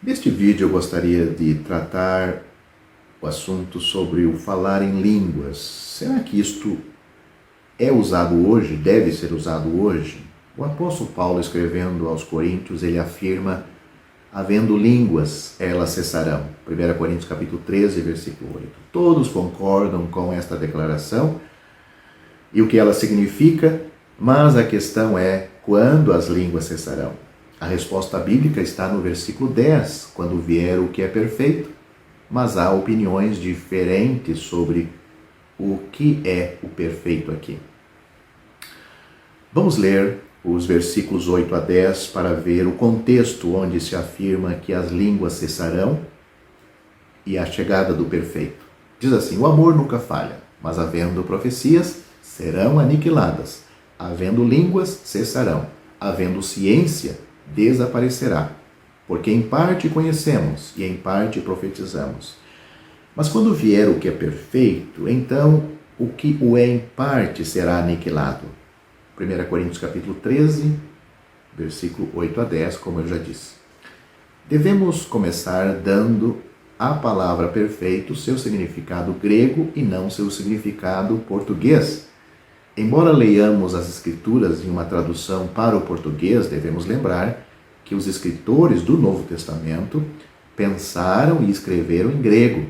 Neste vídeo eu gostaria de tratar o assunto sobre o falar em línguas. Será que isto é usado hoje, deve ser usado hoje? O apóstolo Paulo, escrevendo aos Coríntios, ele afirma: havendo línguas, elas cessarão. 1 Coríntios capítulo 13, versículo 8. Todos concordam com esta declaração e o que ela significa, mas a questão é: quando as línguas cessarão? A resposta bíblica está no versículo 10, quando vier o que é perfeito, mas há opiniões diferentes sobre o que é o perfeito aqui. Vamos ler os versículos 8 a 10 para ver o contexto onde se afirma que as línguas cessarão e a chegada do perfeito. Diz assim: o amor nunca falha, mas havendo profecias, serão aniquiladas. Havendo línguas, cessarão. Havendo ciência, desaparecerá. Porque em parte conhecemos e em parte profetizamos. Mas quando vier o que é perfeito, então o que o é em parte será aniquilado. 1 Coríntios capítulo 13, versículo 8 a 10, como eu já disse. Devemos começar dando à palavra perfeito seu significado grego e não seu significado português. Embora leiamos as Escrituras em uma tradução para o português, devemos lembrar que os escritores do Novo Testamento pensaram e escreveram em grego.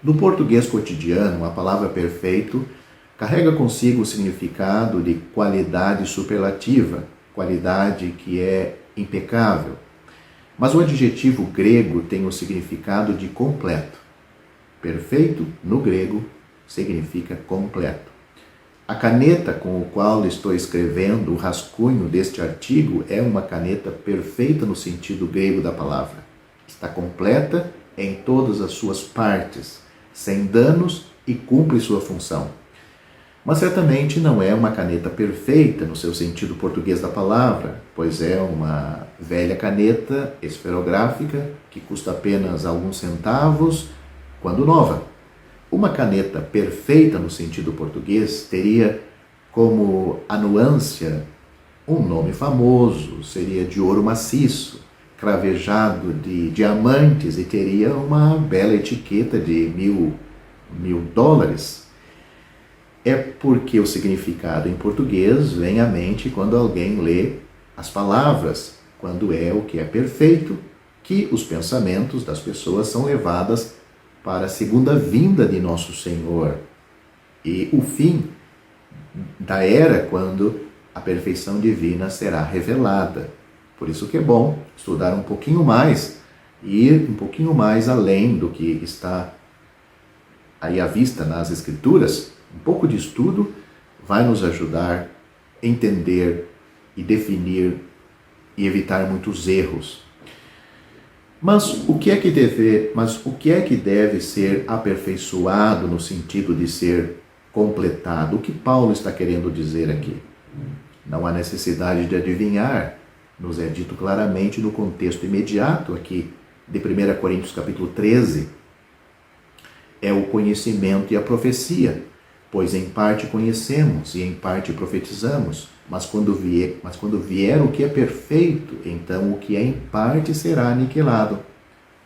No português cotidiano, a palavra perfeito carrega consigo o significado de qualidade superlativa, qualidade que é impecável. Mas o adjetivo grego tem o significado de completo. Perfeito, no grego, significa completo. A caneta com a qual estou escrevendo o rascunho deste artigo é uma caneta perfeita no sentido grego da palavra. Está completa em todas as suas partes, sem danos e cumpre sua função. Mas certamente não é uma caneta perfeita no seu sentido português da palavra, pois é uma velha caneta esferográfica que custa apenas alguns centavos quando nova. Uma caneta perfeita no sentido português teria como anuância um nome famoso, seria de ouro maciço, cravejado de diamantes e teria uma bela etiqueta de mil dólares. É porque o significado em português vem à mente quando alguém lê as palavras, quando é o que é perfeito, que os pensamentos das pessoas são levadas para a segunda vinda de nosso Senhor e o fim da era quando a perfeição divina será revelada. Por isso que é bom estudar um pouquinho mais e ir um pouquinho mais além do que está aí à vista nas Escrituras. Um pouco de estudo vai nos ajudar a entender e definir e evitar muitos erros. Mas o que é que deve ser aperfeiçoado no sentido de ser completado? O que Paulo está querendo dizer aqui? Não há necessidade de adivinhar, nos é dito claramente no contexto imediato aqui de 1 Coríntios capítulo 13. É o conhecimento e a profecia, pois em parte conhecemos e em parte profetizamos. Mas quando vier o que é perfeito, então o que é em parte será aniquilado.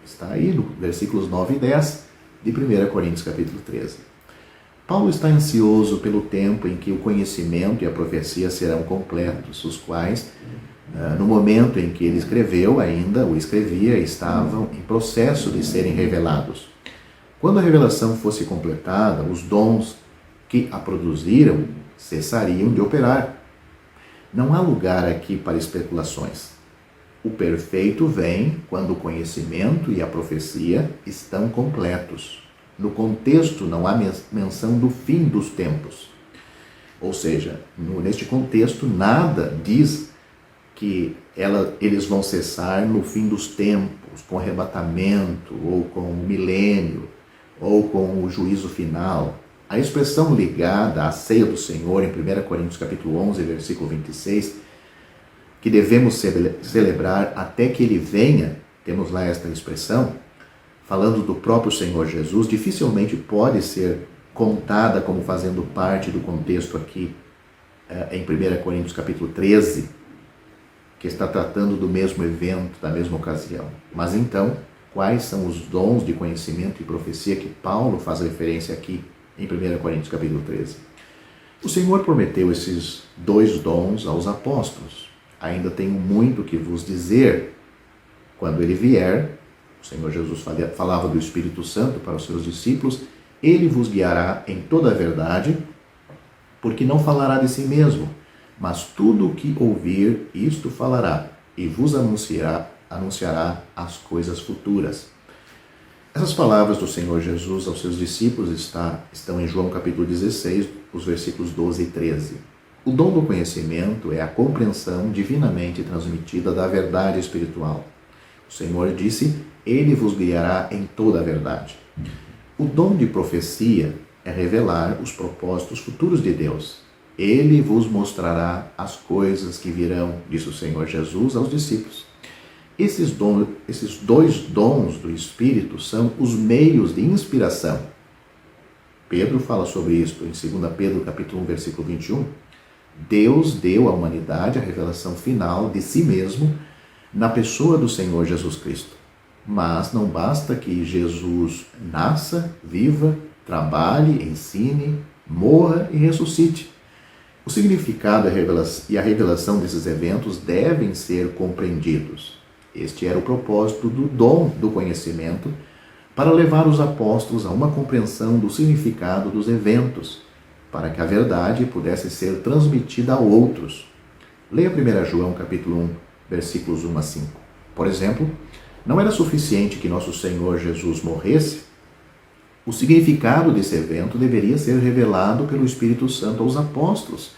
Está aí no versículos 9 e 10 de 1 Coríntios capítulo 13. Paulo está ansioso pelo tempo em que o conhecimento e a profecia serão completos, os quais, no momento em que ele escreveu, ainda o escrevia, estavam em processo de serem revelados. Quando a revelação fosse completada, os dons que a produziram cessariam de operar. Não há lugar aqui para especulações. O perfeito vem quando o conhecimento e a profecia estão completos. No contexto não há menção do fim dos tempos. Ou seja, neste contexto nada diz que eles vão cessar no fim dos tempos, com arrebatamento, ou com o milênio, ou com o juízo final. A expressão ligada à ceia do Senhor, em 1 Coríntios capítulo 11, versículo 26, que devemos celebrar até que ele venha, temos lá esta expressão, falando do próprio Senhor Jesus, dificilmente pode ser contada como fazendo parte do contexto aqui em 1 Coríntios capítulo 13, que está tratando do mesmo evento, da mesma ocasião. Mas então, quais são os dons de conhecimento e profecia que Paulo faz referência aqui em 1 Coríntios capítulo 13? O Senhor prometeu esses 2 dons aos apóstolos. Ainda tenho muito que vos dizer. Quando ele vier, o Senhor Jesus falava do Espírito Santo para os seus discípulos, ele vos guiará em toda a verdade, porque não falará de si mesmo, mas tudo o que ouvir, isto falará, e vos anunciará as coisas futuras. Essas palavras do Senhor Jesus aos seus discípulos estão em João capítulo 16, os versículos 12 e 13. O dom do conhecimento é a compreensão divinamente transmitida da verdade espiritual. O Senhor disse, ele vos guiará em toda a verdade. O dom de profecia é revelar os propósitos futuros de Deus. Ele vos mostrará as coisas que virão, disse o Senhor Jesus aos discípulos. Esses 2 dons do Espírito são os meios de inspiração. Pedro fala sobre isso em 2 Pedro capítulo 1, versículo 21. Deus deu à humanidade a revelação final de si mesmo na pessoa do Senhor Jesus Cristo. Mas não basta que Jesus nasça, viva, trabalhe, ensine, morra e ressuscite. O significado e a revelação desses eventos devem ser compreendidos. Este era o propósito do dom do conhecimento, para levar os apóstolos a uma compreensão do significado dos eventos, para que a verdade pudesse ser transmitida a outros. Leia 1 João capítulo 1, versículos 1 a 5. Por exemplo, não era suficiente que nosso Senhor Jesus morresse. O significado desse evento deveria ser revelado pelo Espírito Santo aos apóstolos.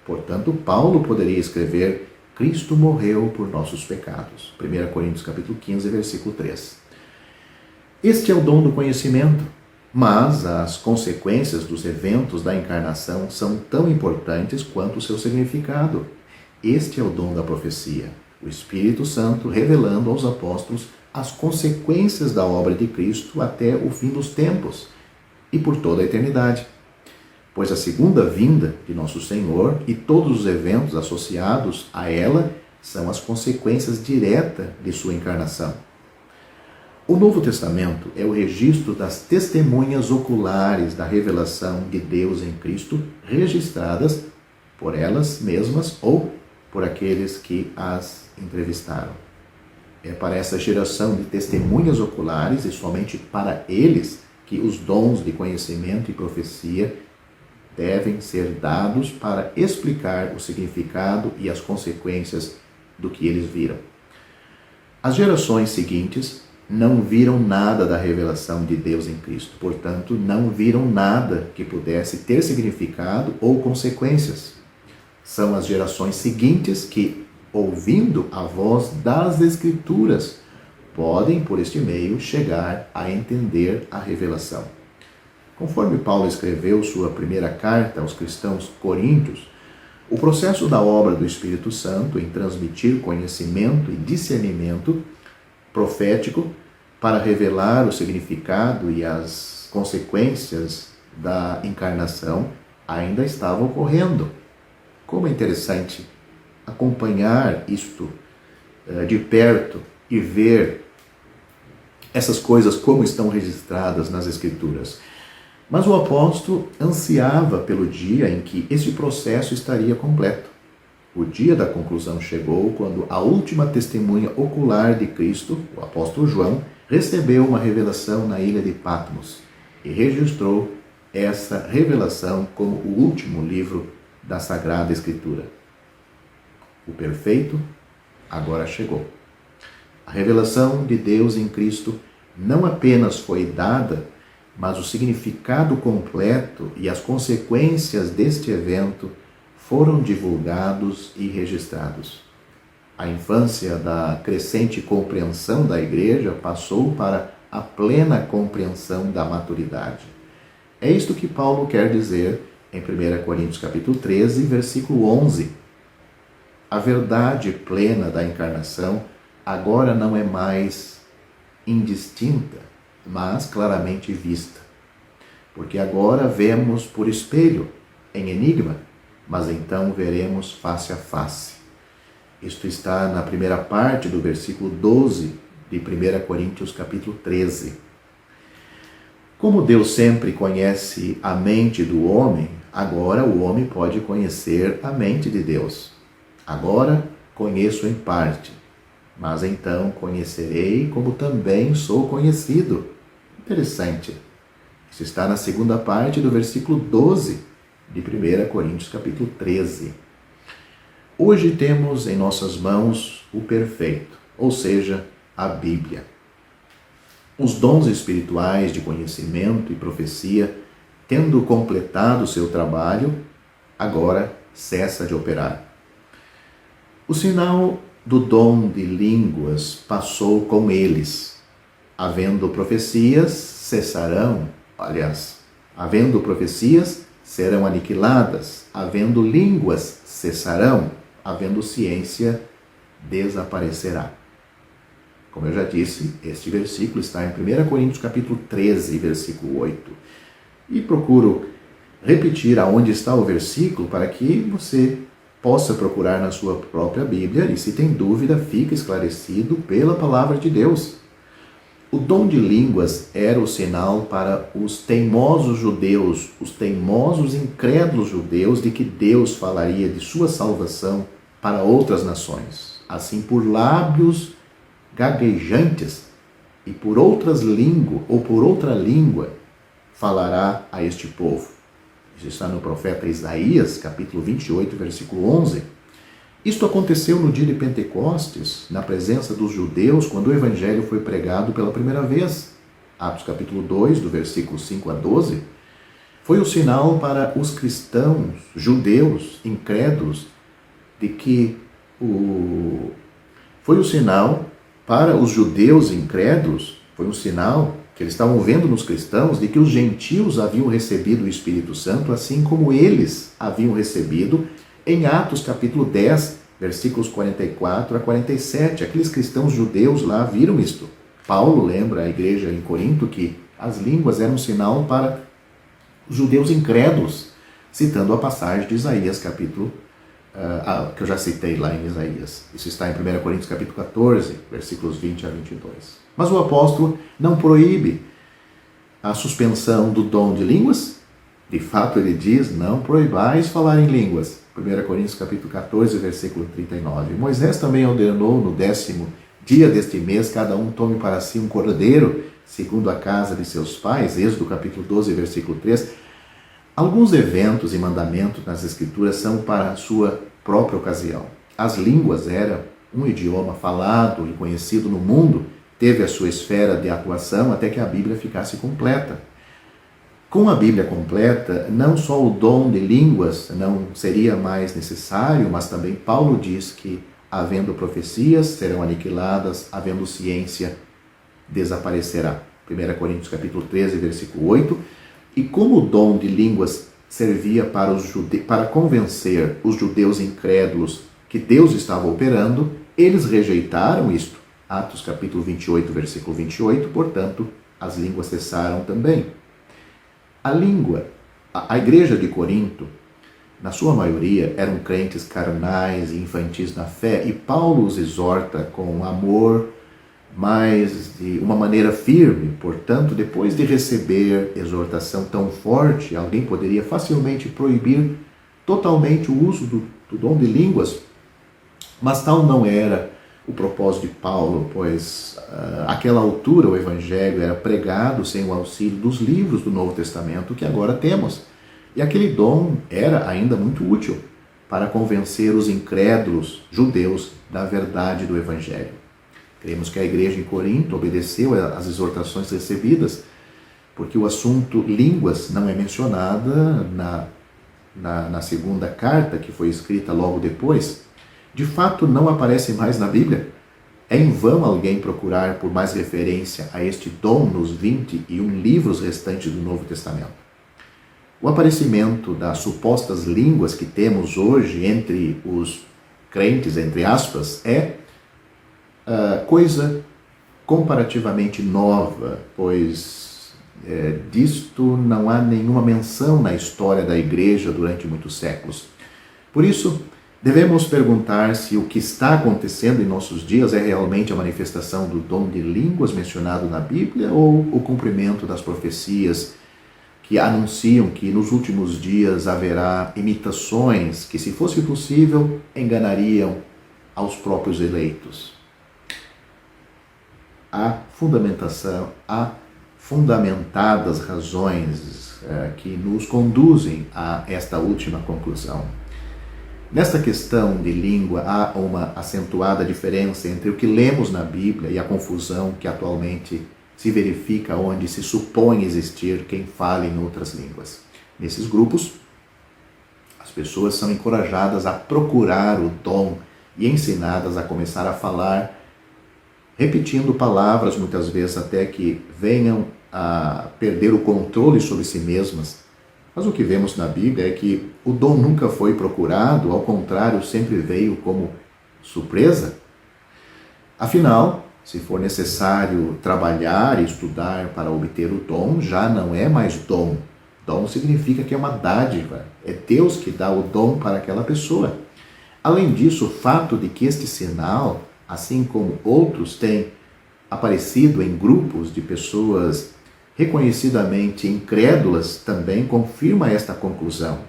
Portanto, Paulo poderia escrever: Cristo morreu por nossos pecados. 1 Coríntios capítulo 15, versículo 3. Este é o dom do conhecimento, mas as consequências dos eventos da encarnação são tão importantes quanto o seu significado. Este é o dom da profecia, o Espírito Santo revelando aos apóstolos as consequências da obra de Cristo até o fim dos tempos e por toda a eternidade. Pois a segunda vinda de nosso Senhor e todos os eventos associados a ela são as consequências diretas de sua encarnação. O Novo Testamento é o registro das testemunhas oculares da revelação de Deus em Cristo, registradas por elas mesmas ou por aqueles que as entrevistaram. É para essa geração de testemunhas oculares e somente para eles que os dons de conhecimento e profecia devem ser dados para explicar o significado e as consequências do que eles viram. As gerações seguintes não viram nada da revelação de Deus em Cristo, portanto, não viram nada que pudesse ter significado ou consequências. São as gerações seguintes que, ouvindo a voz das Escrituras, podem, por este meio, chegar a entender a revelação. Conforme Paulo escreveu sua primeira carta aos cristãos coríntios, o processo da obra do Espírito Santo em transmitir conhecimento e discernimento profético para revelar o significado e as consequências da encarnação ainda estava ocorrendo. Como é interessante acompanhar isto de perto e ver essas coisas como estão registradas nas Escrituras. Mas o apóstolo ansiava pelo dia em que esse processo estaria completo. O dia da conclusão chegou quando a última testemunha ocular de Cristo, o apóstolo João, recebeu uma revelação na ilha de Patmos e registrou essa revelação como o último livro da Sagrada Escritura. O perfeito agora chegou. A revelação de Deus em Cristo não apenas foi dada, mas o significado completo e as consequências deste evento foram divulgados e registrados. A infância da crescente compreensão da igreja passou para a plena compreensão da maturidade. É isto que Paulo quer dizer em 1 Coríntios capítulo 13, versículo 11. A verdade plena da encarnação agora não é mais indistinta, mas claramente vista. Porque agora vemos por espelho, em enigma, mas então veremos face a face. Isto está na primeira parte do versículo 12 de 1 Coríntios capítulo 13. Como Deus sempre conhece a mente do homem, agora o homem pode conhecer a mente de Deus. Agora conheço em parte, mas então conhecerei como também sou conhecido. Interessante. Isso está na segunda parte do versículo 12 de 1 Coríntios capítulo 13. Hoje temos em nossas mãos o perfeito, ou seja, a Bíblia. Os dons espirituais de conhecimento e profecia, tendo completado seu trabalho, agora cessa de operar. O sinal do dom de línguas passou com eles. Havendo profecias, cessarão. Havendo profecias, serão aniquiladas. Havendo línguas, cessarão. Havendo ciência, desaparecerá. Como eu já disse, este versículo está em 1 Coríntios capítulo 13, versículo 8. E procuro repetir aonde está o versículo para que você possa procurar na sua própria Bíblia e, se tem dúvida, fique esclarecido pela palavra de Deus. O dom de línguas era o sinal para os teimosos judeus, os teimosos incrédulos judeus, de que Deus falaria de sua salvação para outras nações. Assim, por lábios gaguejantes e por outras línguas, ou por outra língua, falará a este povo. Isso está no profeta Isaías, capítulo 28, versículo 11. Isto aconteceu no dia de Pentecostes, na presença dos judeus, quando o evangelho foi pregado pela primeira vez. Atos capítulo 2, do versículo 5 a 12. Foi o sinal para os cristãos, judeus, incrédulos, de que foi o sinal para os judeus incrédulos, foi um sinal que eles estavam vendo nos cristãos de que os gentios haviam recebido o Espírito Santo, assim como eles haviam recebido em Atos capítulo 10, versículos 44 a 47. Aqueles cristãos judeus lá viram isto. Paulo lembra à igreja em Corinto que as línguas eram um sinal para os judeus incrédulos, citando a passagem de Isaías capítulo que eu já citei lá em Isaías. Isso está em 1 Coríntios capítulo 14, versículos 20 a 22. Mas o apóstolo não proíbe a suspensão do dom de línguas. De fato, ele diz, não proibais falar em línguas. 1 Coríntios capítulo 14, versículo 39. Moisés também ordenou no 10º dia deste mês, cada um tome para si um cordeiro, segundo a casa de seus pais. Êxodo capítulo 12, versículo 3. Alguns eventos e mandamentos nas Escrituras são para a sua própria ocasião. As línguas eram um idioma falado e conhecido no mundo, teve a sua esfera de atuação até que a Bíblia ficasse completa. Com a Bíblia completa, não só o dom de línguas não seria mais necessário, mas também Paulo diz que, havendo profecias, serão aniquiladas, havendo ciência, desaparecerá. 1 Coríntios capítulo 13, versículo 8. E como o dom de línguas servia para convencer os judeus incrédulos que Deus estava operando, eles rejeitaram isto. Atos capítulo 28, versículo 28, portanto, as línguas cessaram também. A igreja de Corinto, na sua maioria, eram crentes carnais e infantis na fé, e Paulo os exorta com amor, mas de uma maneira firme. Portanto, depois de receber exortação tão forte, alguém poderia facilmente proibir totalmente o uso do dom de línguas, mas tal não era o propósito de Paulo, pois àquela altura o Evangelho era pregado sem o auxílio dos livros do Novo Testamento que agora temos. E aquele dom era ainda muito útil para convencer os incrédulos judeus da verdade do Evangelho. Cremos que a igreja em Corinto obedeceu às exortações recebidas, porque o assunto línguas não é mencionada na segunda carta, que foi escrita logo depois. De fato, não aparece mais na Bíblia. É em vão alguém procurar por mais referência a este dom nos 21 livros restantes do Novo Testamento. O aparecimento das supostas línguas que temos hoje entre os crentes, entre aspas, é coisa comparativamente nova, pois disto não há nenhuma menção na história da Igreja durante muitos séculos. Por isso, devemos perguntar se o que está acontecendo em nossos dias é realmente a manifestação do dom de línguas mencionado na Bíblia ou o cumprimento das profecias que anunciam que nos últimos dias haverá imitações que, se fosse possível, enganariam aos próprios eleitos. Há fundamentadas razões que nos conduzem a esta última conclusão. Nesta questão de língua, há uma acentuada diferença entre o que lemos na Bíblia e a confusão que atualmente se verifica onde se supõe existir quem fale em outras línguas. Nesses grupos, as pessoas são encorajadas a procurar o dom e ensinadas a começar a falar, repetindo palavras, muitas vezes até que venham a perder o controle sobre si mesmas. Mas o que vemos na Bíblia é que o dom nunca foi procurado, ao contrário, sempre veio como surpresa. Afinal, se for necessário trabalhar e estudar para obter o dom, já não é mais dom. Dom significa que é uma dádiva. É Deus que dá o dom para aquela pessoa. Além disso, o fato de que este sinal, assim como outros, tem aparecido em grupos de pessoas reconhecidamente incrédulas, também confirma esta conclusão.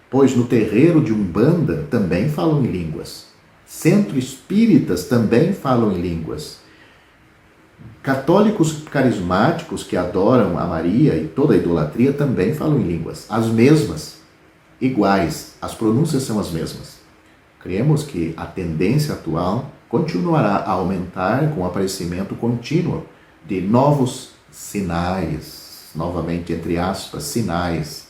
Pois no terreiro de Umbanda também falam em línguas. Centro espíritas também falam em línguas. Católicos carismáticos que adoram a Maria e toda a idolatria também falam em línguas. As mesmas, iguais, as pronúncias são as mesmas. Cremos que a tendência atual continuará a aumentar com o aparecimento contínuo de novos sinais, novamente entre aspas, sinais,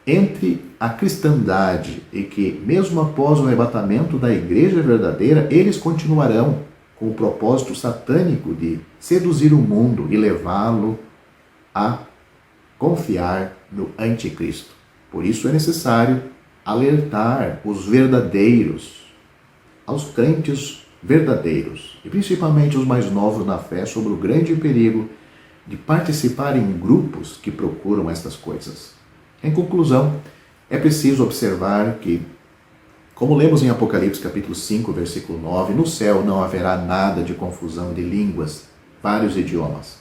entre a cristandade e que, mesmo após o arrebatamento da Igreja verdadeira, eles continuarão com o propósito satânico de seduzir o mundo e levá-lo a confiar no anticristo. Por isso é necessário alertar os verdadeiros, aos crentes verdadeiros, e principalmente os mais novos na fé, sobre o grande perigo de participar em grupos que procuram estas coisas. Em conclusão, é preciso observar que, como lemos em Apocalipse capítulo 5, versículo 9, no céu não haverá nada de confusão de línguas, vários idiomas.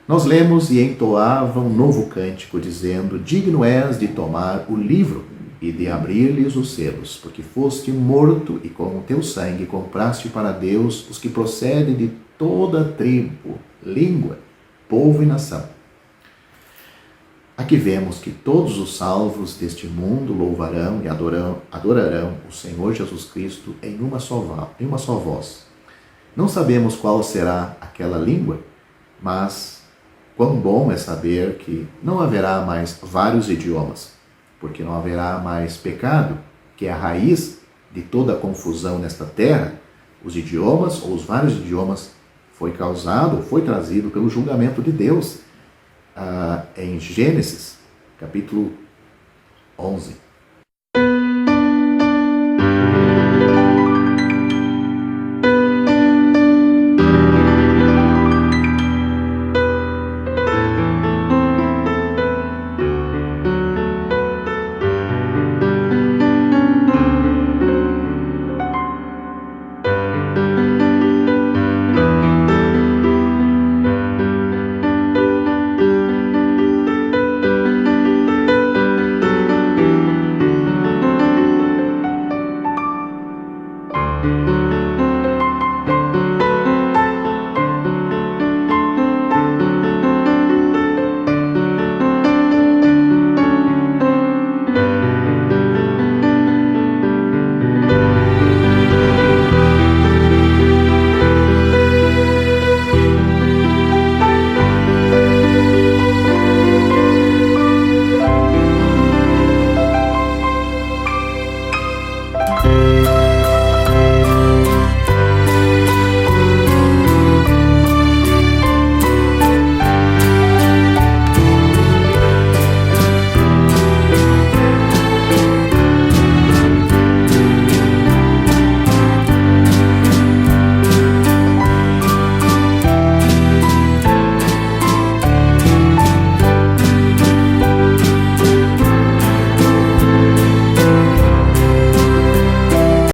Nós lemos e entoava um novo cântico, dizendo: digno és de tomar o livro e de abrir-lhes os selos, porque foste morto e com o teu sangue compraste para Deus os que procedem de toda tribo, língua, povo e nação. Aqui vemos que todos os salvos deste mundo louvarão e adorarão o Senhor Jesus Cristo em uma só voz. Não sabemos qual será aquela língua, mas quão bom é saber que não haverá mais vários idiomas, porque não haverá mais pecado, que é a raiz de toda a confusão nesta terra. Os idiomas, ou os vários idiomas, foi trazido pelo julgamento de Deus, em Gênesis, capítulo 11.